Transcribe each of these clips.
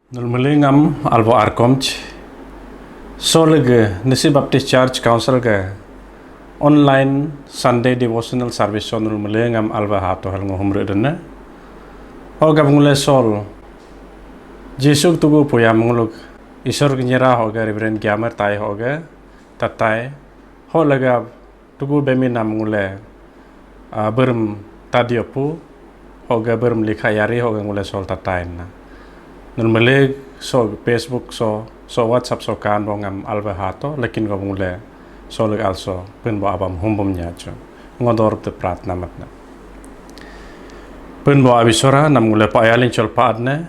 Nulmelingam albo arkomch solige Nisi Baptist Church Council ke online Sunday devotional service on nulmelingam alba hato hal ngohumre denne hoga ngule sol Jesuk tugu puya munguluk isor nyera hoga reverend gamer tai hoga tatai holaga tugu bemina mungule berm tadiopu hoga berm likhayari hoga ngule sol tatai na Normally so Facebook so WhatsApp so kan bongam alba hato lekin go mule so leg also pun bo abam humbum nya cho ngodor te pratna matna pun bo abisora nam mule pa yalin chol paadne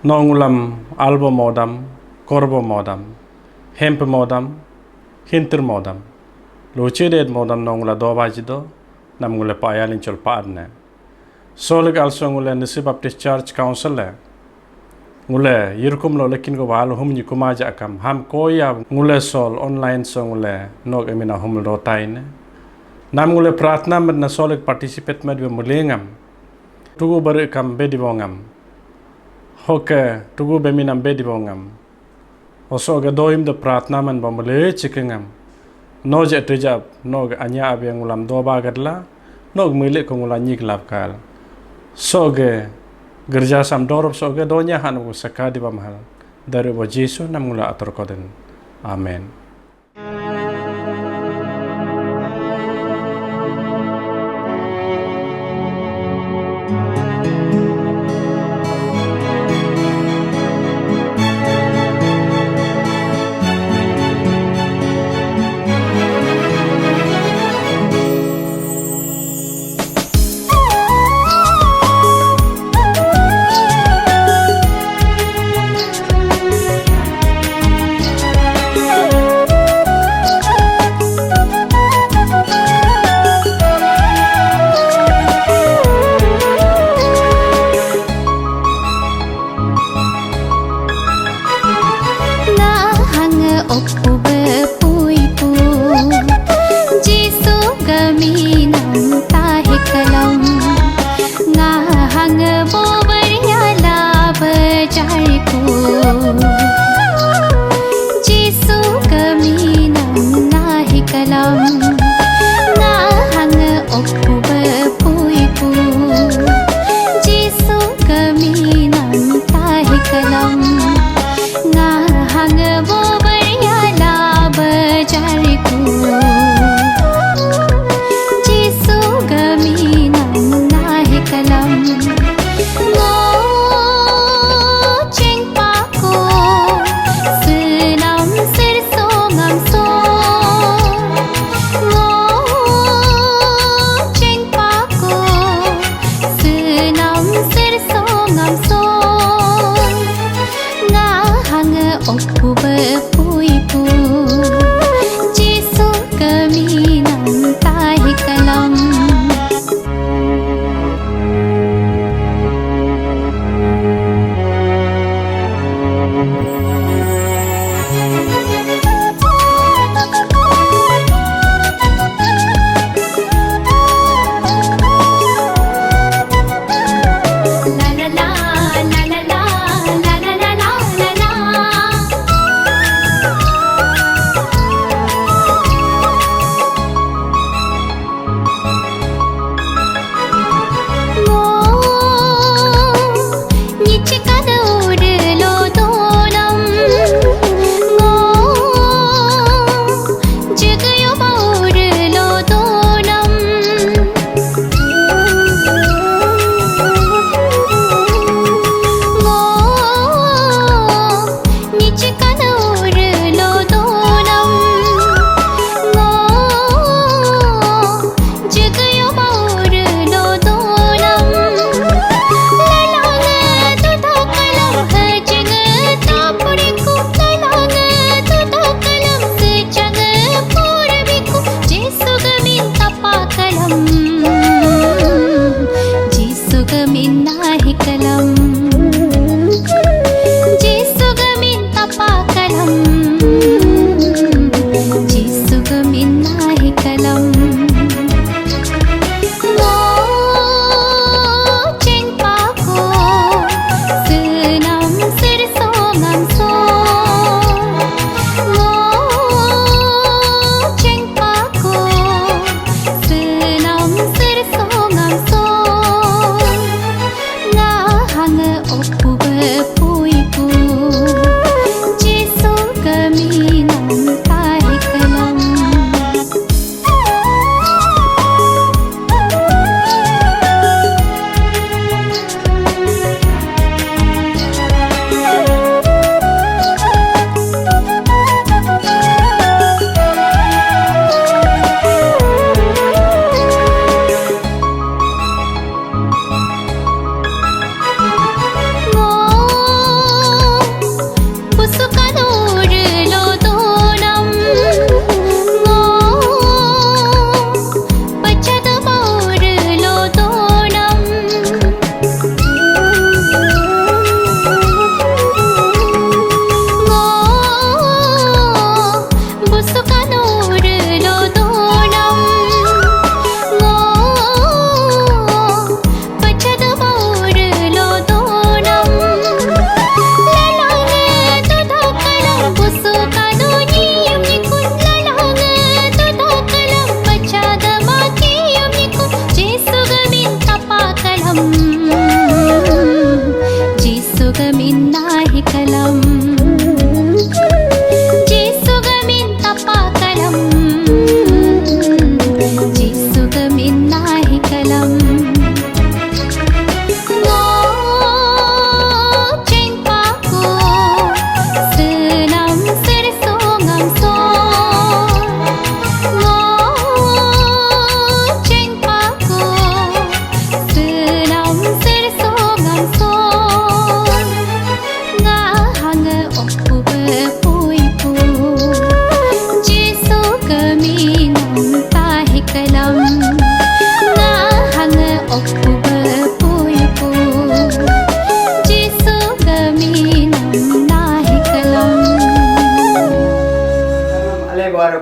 no ngulam albo modam korbo modam hemp modam hinter modam locheded modam no ngula do bajido nam mule pa yalin chol paadne so leg also ngule Nisi Baptist Church Council le ngule yirkum lo lekin go balo hum ni kumaja akam ham koya ngule sol online so ngule nog emina hum lo taine nam ngule pratna med na solik participate med mulengam tugu bar kam bedi bongam hoke tugu beminam bedi bongam oso ga doim de pratna man bomle chikengam noje tejab nog anya abe ngulam do bagadla nog mile ko ngula nyik lapkal soge gerja sam dorop soge donya hanu sakadi bamhal dari bo Jesu namula atur koden amen. Now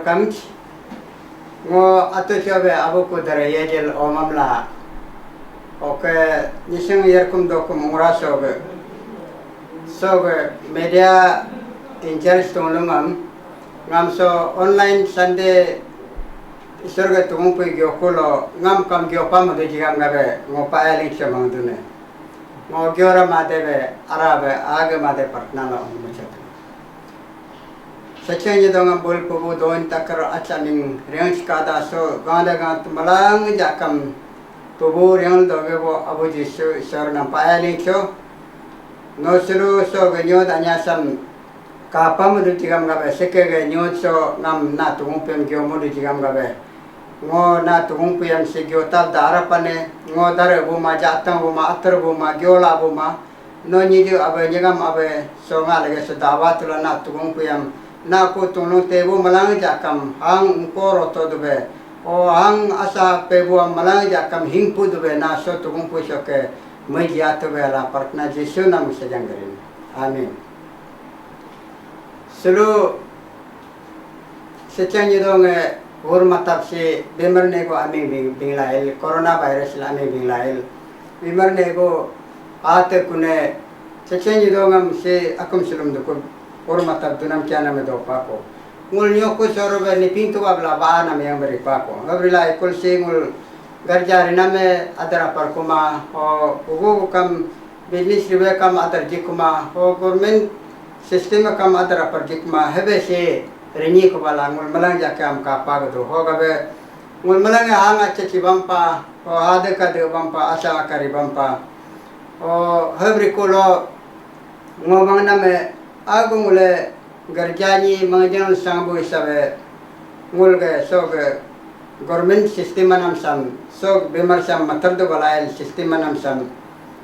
Kami ngo atu coba abu kudara yajel omamla oke niseng yerkum dokum nguraso be so be media interest tolongam ngamso online sande isorga tumumpu gyokulo ngam kam gyopam de jigam gabe ngo paeling chamang dune ngo gyora madebe arabe age made partnala umuchat Sacanya dengan bol pubu doin takar acaning range kada so ganda gant malang jakam pubu yang doge bo abu jisu sor nampai lingso no suru so ganyo danya sam kapa mudu tigam gabe seke ganyo so ngam na tung pem gyo mudu tigam gabe ngo na tung pem se gyo tab dara pane ngo dare bu ma jatang bu ma atar bu ma gyo la bu ma no nyidu abe nyagam abe so ngale so dawat lo na tung pem na ko tunu tebu malang jakam hang koro to dube o hang asa pebu malang jakam hingpu dube na so tugung pu soke meja to bela partna Yesus nam sejanggarin amin selu secang yidonge hormatap si bemar nego amin binglail corona virus la amin binglail bemar nego ate kune secang yidongam si akum selum dukun hormatap tunam kiana me do pako ngul nyoko sorobe ni pintu abla baana me yang beri pako gabrila ikul singul garjari name adara parkuma o ugu kam business ribe kam adar jikuma o government system kam adara par jikuma hebe se reni ko bala ngul malang jakam ka pago do ho gabe ngul malang hanga chachi bampa o ade ka de bampa asa kari bampa o hebri kulo ngomang name aku mulai gerjani mengajar sangbu isabe mulai soge government sistem manam sam sog bemar sam matardo balai sistem manam sam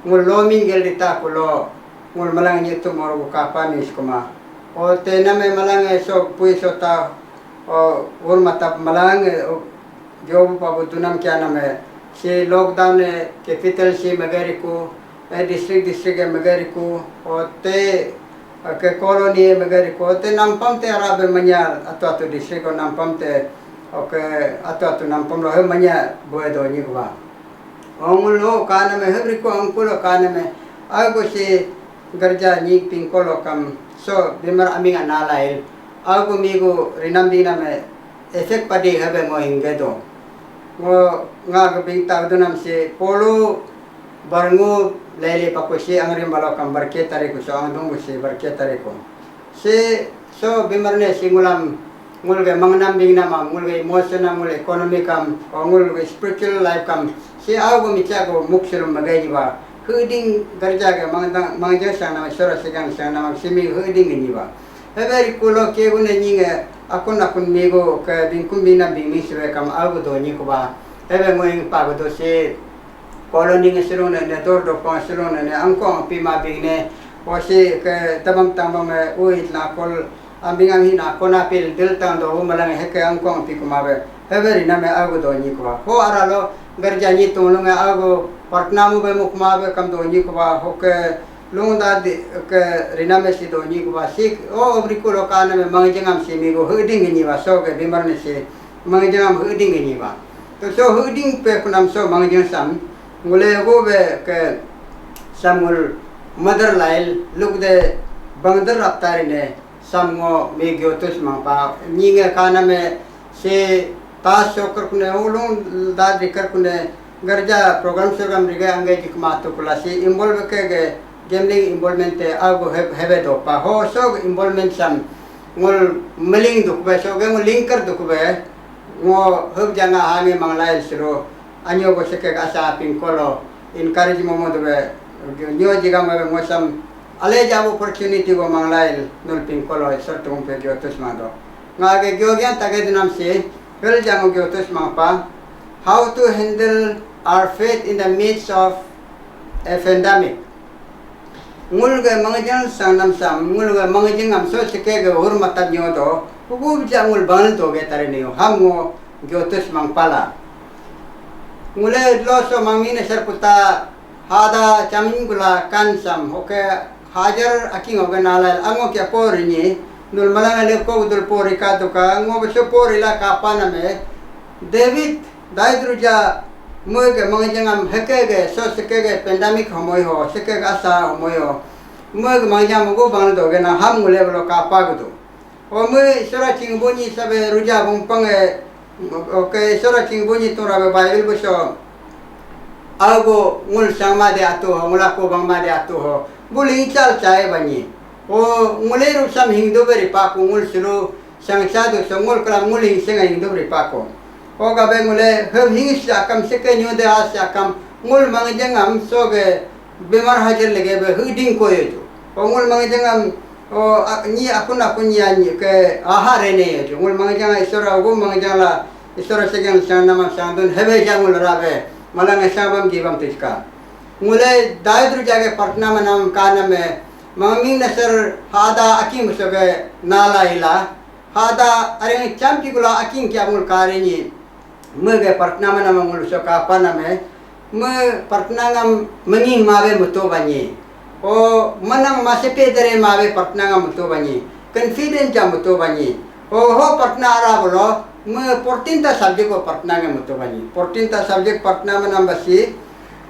mul lomin gel dita kulo mul malang itu moru kapa miskuma o tena me malang sog puisota o urmatap malang job pabutunam kya name si lockdown capital si magariku district magariku o te ke koloni megari ko te nampam te arabe manyal atu distrik ko nampam te oke atu nampam lo he manya boe do ni ba ongul lo kana me hebri ko angkulo kana me ago si garja ni pingkolo kam so bimar aming analail ago migo rinambi na me efek padi habe mo hingedo ngo nga ga bing ta dunam si polo barngu lele paku si angrim balo kam barke tariku so angdung si barke tariku si so bimarne si ngulam ngulge mangnam bing nama ngulge emotional ngul economic kam ngulge spiritual life kam si ago micha go muksilum magai jiwa huding garja ge mangja sang nama sora segang sang nama simi huding ni ba heberi kulo ke gune ninge akun mego ke bingkum bina bingmi sebe kam ago do ni ko ba hebe ngoing pa go do si koloni nge serone ne dor do pa serone ne angko pima bingne o si ke tabam uit na kol ambing ang hina kona pil dil tang do malang heke angko pi kumabe heberi na me ago do ni ko ho aralo garja ni tulunga ago partnamu be mukmabe kam do ni ko ho ke lungda di ke riname si do ni ko si o brikulo kana me mangjangam si mi go huding ni ba so ke bimarne si mangjangam huding ni ba to so huding pe kunam so mangjang sam ngule go be ke samul mother lail look de bangdar aptari ne samgo me gyotus ma pa ninge kana me se tas sokar kune ulung da dikar kune garja program riga angai jikma to kulasi involve ke gambling involvement te ago have do pa ho so involvement sam ngol maling duk be so ge ngol linker duk be ngo hob janga hangi manglai siro anyo go seke asa pingkolo encourage momo be nyo jigam be ngosam ale jabo opportunity go manglai nol pingkolo sortung pe gyotus mado ngage gyogyan tage dinam se pel jango gyotus mapa how to handle our faith in the midst of a pandemic ngulga mangjang sanam sam ngulga mangjang am so seke ge hurmata nyodo hukum jangul banal to ge tare neo hamgo gyotus mangpala ngule loso mangmine serputa hada chamin gula kansam oke hajar aking oge nalal ango kya porini nul malanga le ko dul pori ka to ka ngo beso pori la kapana me david daidruja moge mangjangam hekege so sekege pandemic homoy ho sekege asa homoy ho moge mangjam go bang do ge na ham ngule blo kapa gudu o me sora chingboni sabe ruja bong pange oke sora chingboni to rabe bible beso algo ngul sangma de atu ho ngula ko bangma de atu ho buling chal chai bani o ngule ru sam hingdo beri pa ko ngul suru sangsa do songol kala nguling senga hingdo beri pa ko o ga be ngule hem hingis akam seke nyu de as akam ngul mangjangam so ge bemar hajar lege be huding ko yo o ngul mangjangam o ni akun ya ni ke ahare ne yo ngul mangjang isora go mangjala isora segen sanama sandun hebe jangul rabe malang sabam jibam tiska ngule daidru jage patna manam kana me mangming nasar hada akim soge nala ila hada are champi gula akim kya mul kareni mege patna manam ngul soka pana me me patna ngam mangi mawe muto bani o manam masepe dere mawe patna ngam muto bani confident jam muto bani o ho patna ara bolo मैं 14 सब्जेक्ट को पटना में मुतबनी 14 सब्जेक्ट पटना में number C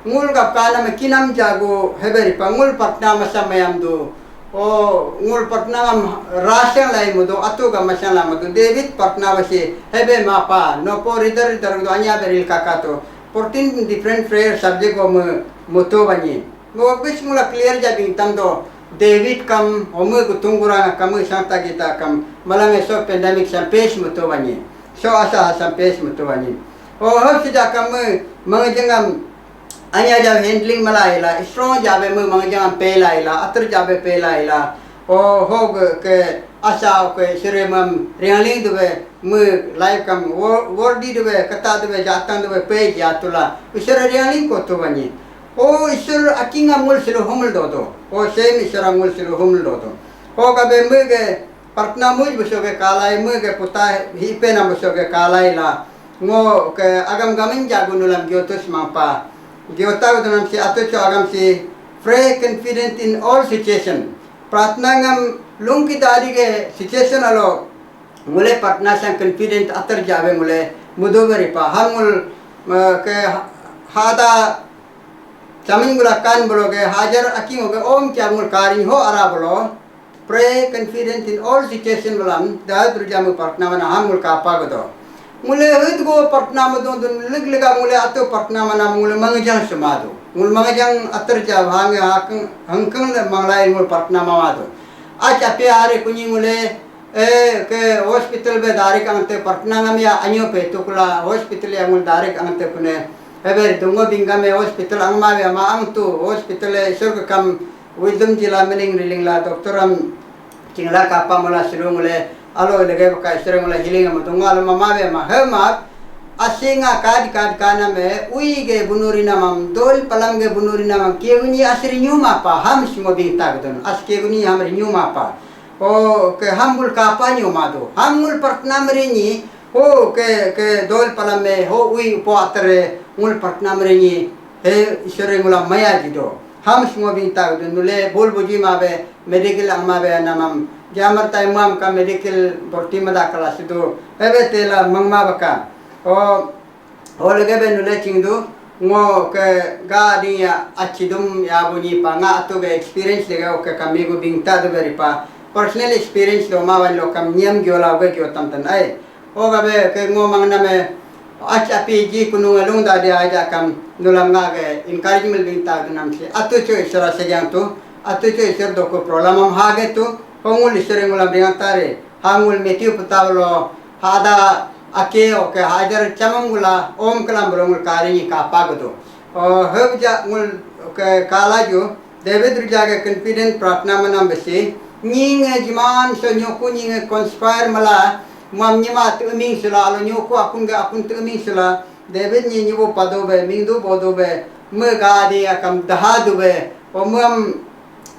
ngul का काला में किनम जागो हेबेरी पंगुल पटना में समयम दो ओ ngul पटना में राशन लाई मुदो अतु का मसाला मुदो डेविड पटना बसे हेबे मापा नो पोर इधर दो अन्या बेरिल काका तो 14 डिफरेंट फ्रेयर सब्जेक्ट को मुतबनी वो कुछ मुला क्लियर जाबिंग तम दो डेविड कम ओमे गुतुंगुरा कम सांता गीता कम मलंगे सो पेंडेमिक संपेश मुतबनी so asa sampai semuanya. Oh harus tidak kamu mengajarkan anya jam handling malailah, strong jabe mengajarkan pelailah, atur jabe pelailah. Oh hog ke asa ke seremam realing tu be mu live kam wordi tu be kata tu be jatan tu be page jatulah. Isra realing ko tu bani. Oh isra akinga mul silu humul dodo. Oh same isra mul silu humul dodo. Oh kabe mu ke partna muj besoge kalai mu ke puta hipe na besoge kalai la ngo ke agam gamin jagunulam gyotus mapa gyota udunam si atu agam si free confident in all situation pratna ngam lungki dari ke situation alo mule partna sang confident atar jabe mule mudoberi pa hamul ke hada chamin gula kan bologe hajar aking oge om kya mul kari ho ara bolo pray confident in all situation balam da durjamu partna mana hamul kapa godo mule hit go partna madon lig liga mule ato partna mana mule mangjang samado ngul mangajang aterja bhange hangkang manglai ngul partna mamado acha pe are kunyi ngule ke hospital be darik angte partna ngamya anyo pe tukula hospital ya ngul darik angte kune eber dungo bingame hospital angma be ma ang tu hospital e surga kam wisdom jila mening riling la doktoram kingla kapa mula sirungule alo lege ka sirungule hiling ma dungo alo mama be ma hema asinga kad kana me uige bunurina mam dol palamge bunurina mam keguni asri nyuma pa ham simo binta gdon as keguni hamri nyuma pa o ke hambul kapa nyuma do hamul partnamri ni o ke dol palame ho ui po atre mul partnamri ni he isore ngula maya gido ham simo binta gdon nule bol buji mabe medical amabe namam jamar taimam ka medical borti mada kala sido ebe tela mangma baka o lege be nule chingdu ngo ke ga dia achidum ya buni pa nga to ge experience lege o ke kamigo bingta do beri pa personal experience do ma wan lo kam niam gyola ge gyo tam tan ai o ga be ke ngo mang na me acha pg kunu ngalung da dia aja kam nulam nga ge encouragement bingta do nam se atu cho isra se yang tu atu cho isra do ko problem ha ge tu hongul isra ngulam bingang tare hangul metiu putawlo hada ake oke hajar chamangula om kalam brongul karini kapagdo hebja ngul ke kalaju David rujaga confident pratna manam besi nyinge jiman so nyoku nyinge conspire mala mam nyima tuming sila alo nyoku akun ga akun tuming sila David nyi nyibo padobe mingdu bodobe megadi akam dahadobe omam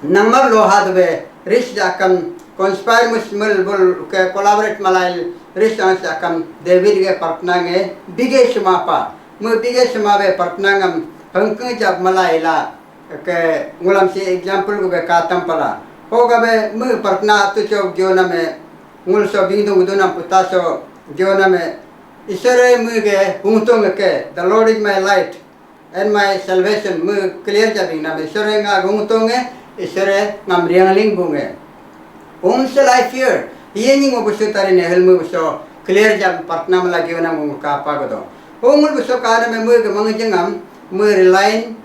namar lohadbe rish akam conspire musmal bol ke collaborate malal rish akam David ge partnange bige shmapa mu bige shmabe partnangam hangkang jab malaila ke ngulam si example go be katam pala hoga be mu partna tu chok jona me ngul so bingdu nguduna putaso jona me isere mu ge hungtong ke the Lord is my light and my salvation mu clear jabing na me isere nga hungtong isere ngam riangling bunge shall I fear yeni ngo busu tare ne helmu buso clear jab partna mala giona mu ka pagodo hongul buso kana me mu ge mangjangam mu rely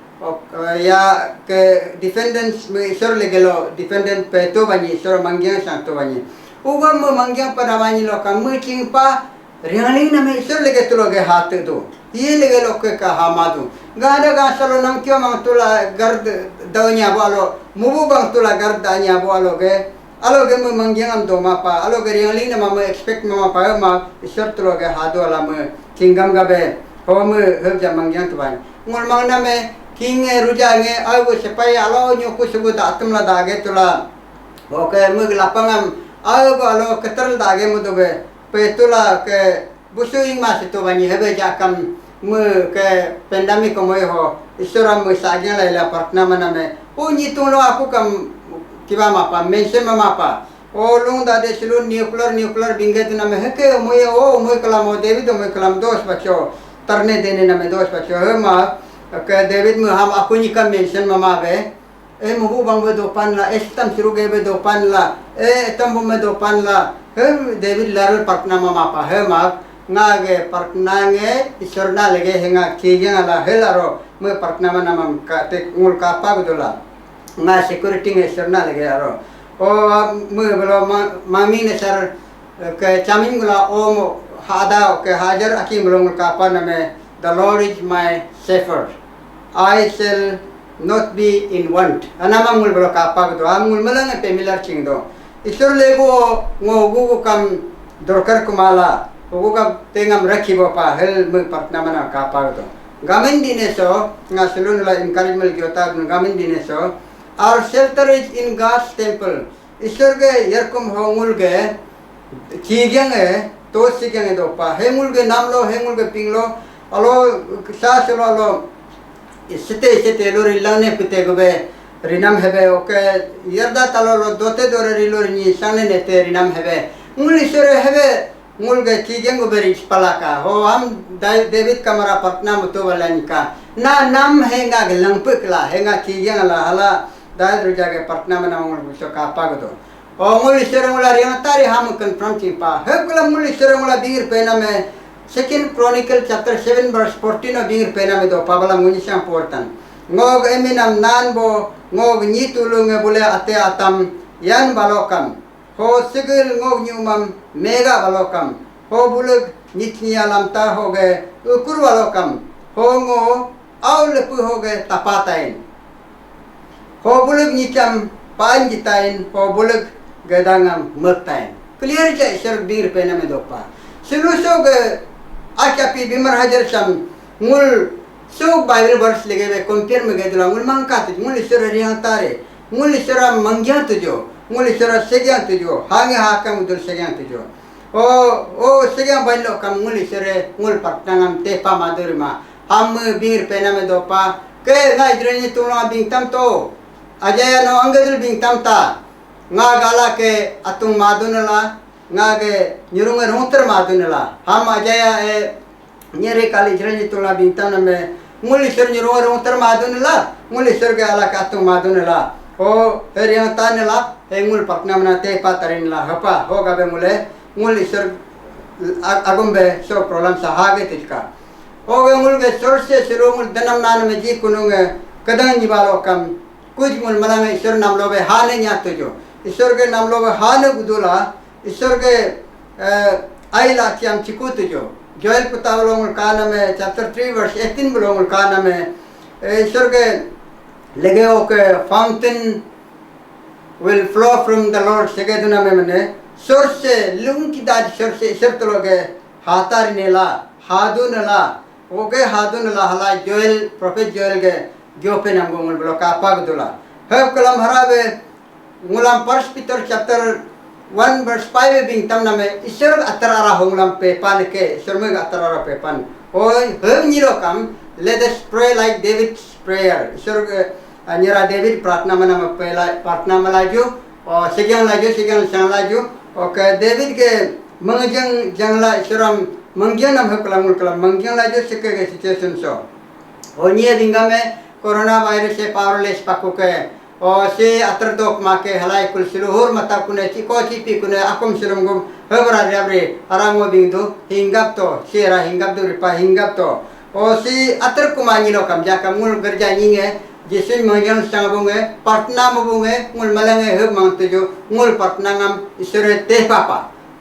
ya ke defendants me isor legelo defendant pe to bani isor mangyang sang to bani uga mo mangyang pada bani lo kam mu chingpa riangling na me isor lege to loge hat do ye lege lo ke ka hamadu gada ga salo nam kyo mang tula gard dawnya balo mubu bang tula gard danya balo ge alo ge mo mangyang am do mapa alo ge riangling na ma expect ma pa ma isor to loge hado ala mo chingam gabe ho mo hebja mangyang to bani ngol mang na me king rujange awu sepai alo nyoku sugu datum la dage tula oke mug lapangam awu alo ketel dage mudobe petula ke busuing mas itu bani hebe jakam mu ke pandemic komoy ho isora mu sagya la partna maname unyi tulo aku kam kiba mapa mention mapa o lung dade silun nuclear binget name heke moy o moy kalamo devi do moy kalam dos bacho tarne dene name dos bacho ma ke David mu ham aku ni kam mention mama be mubu bang be dopan la estam siruge be dopan la etam be dopan la David larul partna mama pa ma ngage partna nge isorna lege henga kijang ala helaro mu partna manam ka te ngul ka pa gudula nga security nge isorna lege aro o mu belo mami ne sar ke chamin gula o hada ke hajar akim ngul ka pa name the Lord is my shepherd I shall not be in want. Anamang mul bro kapag do amul malang pemilar chingdo. Isur lego ngogu kam dorkar kumala. Ugu kam tengam rakibo pa hel mu partna mana kapag do. Gamin dineso nga sulun la encouragement gyota gamin dineso our shelter is in God's temple. Isur ge yerkum hongul ge chigyang e to sigyang do pa hemul ge namlo hemul ge pinglo alo sa selo alo sete lori lane pute gobe rinam hebe oke yerda talolo dote dore rilori ni sanne nete rinam hebe nguli sore hebe ngulge chigeng gobe ris palaka ho am David kamara patna muto walanika na nam henga gelang pekla henga chigeng la hala dai rujage patna mana ngul buso kapa godo o nguli sore ngula riang tari ham confront pa hebla nguli sore ngula bingir pena me Second Chronicle chapter 7 verse 14 of bingir pena me do pabala munisang portan ngog eminam nan bo ngog ni tulunge bule ate atam yan balokam ho sigil ngog nyumam mega balokam ho bulug nitnia lamta hoge ukur balokam ho ngo aul pu hoge tapatain ho bulug nitam pan jitain ho bulug gedangam mektain clear ja ser bir pena me dopa siluso ge achapi bimar hajar sam ngul so Bible verse lege be compare me gedula ngul mangka tu ngul isra riang tare ngul isra mangya tu jo ngul isra segyan tu jo hange hakam udur segyan tu jo o segyan banlo kam ngul isra ngul patnangam te pa madurma ham bir pena me dopa ke ngai dreni tulong bing tam to ajaya no angadul bing tam ta nga gala ke atung madunala nga ge nyurunga roter madunala ham ajaya e nyere kali dreni tulong bing tam me ngul isra nyurunga roter madunala ngul isra ge ala ka atung madunala o heriang tanela e ngul patnamna te pa tarinla hapa ho gabe mule ngul isra agumbe so problem sa hage tika o ge ngul ge source siru ngul danam nan me ji kununge kadang ni balo kam कुछ मुल मला में ईश्वर नाम लोगे हाने न्यात जो ईश्वर के नाम लोगे हाने गुदुला ईश्वर के आई लाची हम चिकुत जो जोएल पुतावलों मुल कान में चैप्टर 3 वर्स 18 बोलों मुल कान में ईश्वर के लगे हो के fountain will flow from the Lord सेके दुना में मने सोर्स से लुंग की दाद सोर्स से ईश्वर तो लोगे हातार नेला हादू नला ओके हादू नला हला जोएल प्रोफेट जोएल के Gyope nam gongul bloka apa gudula. Heb kalam harabe ngulam First Peter chapter 1 verse 5 bing tam name isor atarara hongulam pepan ke isor me atarara pepan. Oi heb niro kam let us pray like David's prayer. Isor anyara David pratna mana pela pratna malaju o segian laju okay David ke mengjang jangla isoram mengjang nam heb kalam kalam mengjang laju sekege situation so. O nia dingame corona virus से पावरलेस पाकुके और से अतरदोक माके हलाई कुल सिलुहुर मता कुने चिको चिपी कुने अकुम सिलुंगुम हबरा रेबरे अरांगो बिंदु हिंगप तो सेरा हिंगप दो रिपा हिंगप तो और से अतर कुमानी लो कम जा कम मुल गरजा निंगे जिसे मंजन संगबुंगे पटना मबुंगे मुल मलंगे हब मांगते जो मुल पटना ngam इसरे ते पापा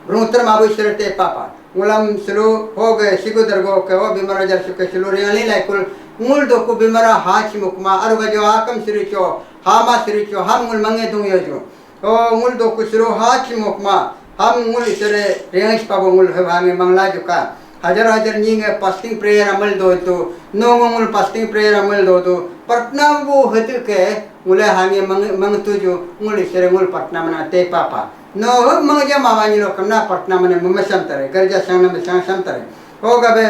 रुतर माबु इसरे ते पापा मुलम सिलु हो गए सिगु दरगो के ओ बिमरा जर सुके सिलु रियाली लाइकुल ngul doku bimara hachi mukma aruga jo akam siricho hama siricho ham ngul mange dung yojo o ngul doku siru hachi mukma ham ngul isere reis pabo ngul hange mangla joka hajar nyinge fasting prayer amal do to no ngul fasting prayer amal do to patna bu hatu ke ngule hange mang tuju ngul isere ngul patna mana te papa no mangja mawani lo kamna patna mana mumasam tare garja sangna me sang tare ho gabe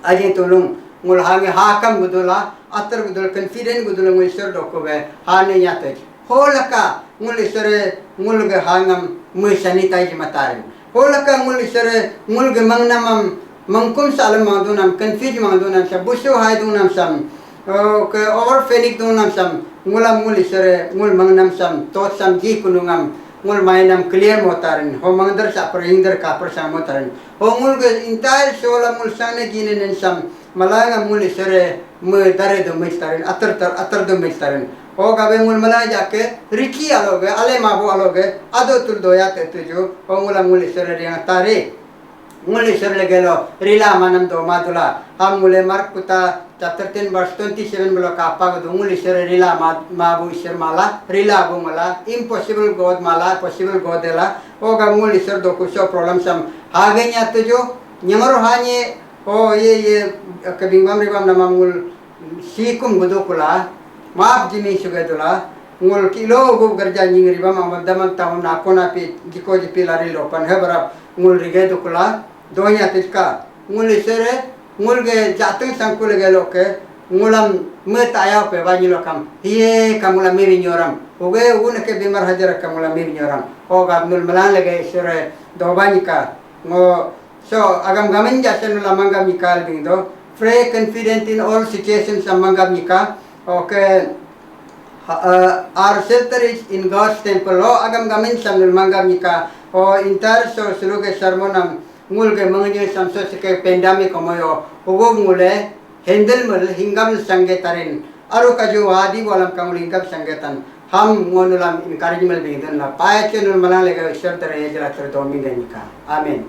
aji tulung ngul hange hakam gudula atar gudul confident gudula ngul isor dokobe hane nyate holaka ngul isore ngul ge hangam mu sanitize matarin holaka ngul isore ngul ge mangnamam mangkum salam madunam confuse madunam sa busu haidunam sam ke overfenic dunam sam ngulam ngul isore ngul mangnam sam tot sam ji kunungam ngul mainam clear motarin ho mangdar sa perhindar ka persam motarin ho ngul ge entire sola ngul sane ginen sam malanga mul isere mu dare do mistarin atar do mistarin o gabe mul malaya jake riki aloge ale mabu aloge ado tul doya te tuju o mula mul isere riang tare mul isere legelo rila manam do madula ham mule mark puta chapter 10 verse 27 bolo ka pa do mul isere rila mabu isere mala rila bu mala impossible god mala possible god dela o ga mul isere do kuso problem sam hagenya tuju nyamaro hanye oh ye kabingam ribam nama ngul sikum gudukula maaf jimi sugadula ngul kilo gu garja nying ribam amadam tahun nakona pi jiko jipi lari lopan hebra ngul rige dukula donya tiska ngul isere ngul ge jateng sangkul ge loke ngulam metaya pe bani lokam ye kamula mi vinyoram oge un ke bimar hajar kamula mi vinyoram o gabnul malan lege isere dobanika ngo so agam gamin jasen lamangam nikal bindo pray confident in all situations amangam nika okay our shelter is in God's temple o agam gamin sam lamangam nika o intar so sluge sermonam ngulge mangje samso sike pandemic komoyo ogo ngule handle mul hingam sange tarin Aru kaju wadi walam kamulingkap sanggatan ham ngonulam encouragement bingdun la paet ke nun malang lega ishwar tere jela tere domin denika. Amin.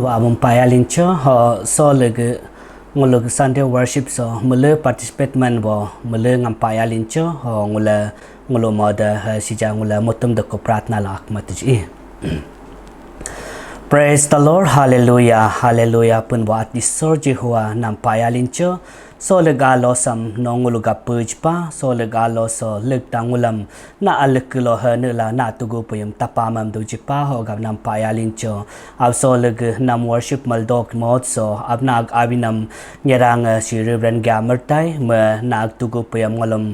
Wa mumpayalincho ho so lege ngulug Sunday worship so mule participate man bo mule ngampayalincho ho ngula ngulo moda sija ngula mutum de ko pratna lak matji. Praise the Lord, hallelujah, hallelujah. Pun wa at isor Jehovah nampayalincho so lega lo sam no ngulu ga puj pa so lega lo so leg tangulam na alek lo ha ne la na tugu puyam tapamam du jipa ho ga nam pa ya lin cho ab so leg nam worship mal dok mod so ab na abinam nyarang si rebran ga mertai me na tugu puyam ngolom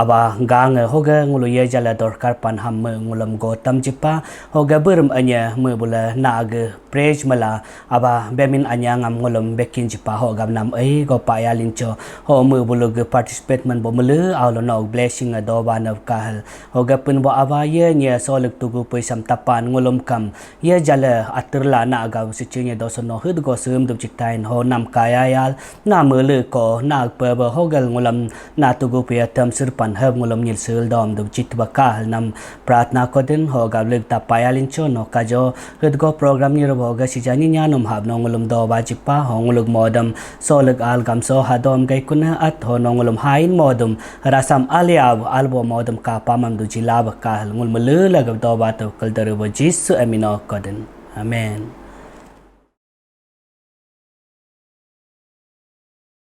aba gang ho ga ngulu ye jala dorkar pan ham me ngulam go tam jipa ho ga berm anya me bula na ga praise mala aba bemin anya ngam ngolom bekin jipa ho ga nam ai go pa ya lin cho ho mu bulug participate man bo mulu awlo no blessing do ba na kahal ho ga pun bo aba ye nya soluk tugu pai sam tapan ngolom kam ye jala aturla na ga sichinya do so no hud go sum dum chitain ho nam kaya yal na mulu ko na pe bo ho gal ngolam na tugu pai tam sir pan hab ngolom nyil sul dom dum chit ba kahal nam pratna ko din ho ga leg ta payalin cho no ka jo hud go program ni ro ga si jani nya nom hab no ngolom do ba chipa ho ngolog modam soluk al gam so hadom gai kuna at ho nongolum hain modum rasam aliaw albo modum ka pamam du jilab ka ngul mulu lagab do ba to kal daru jisu amino koden amen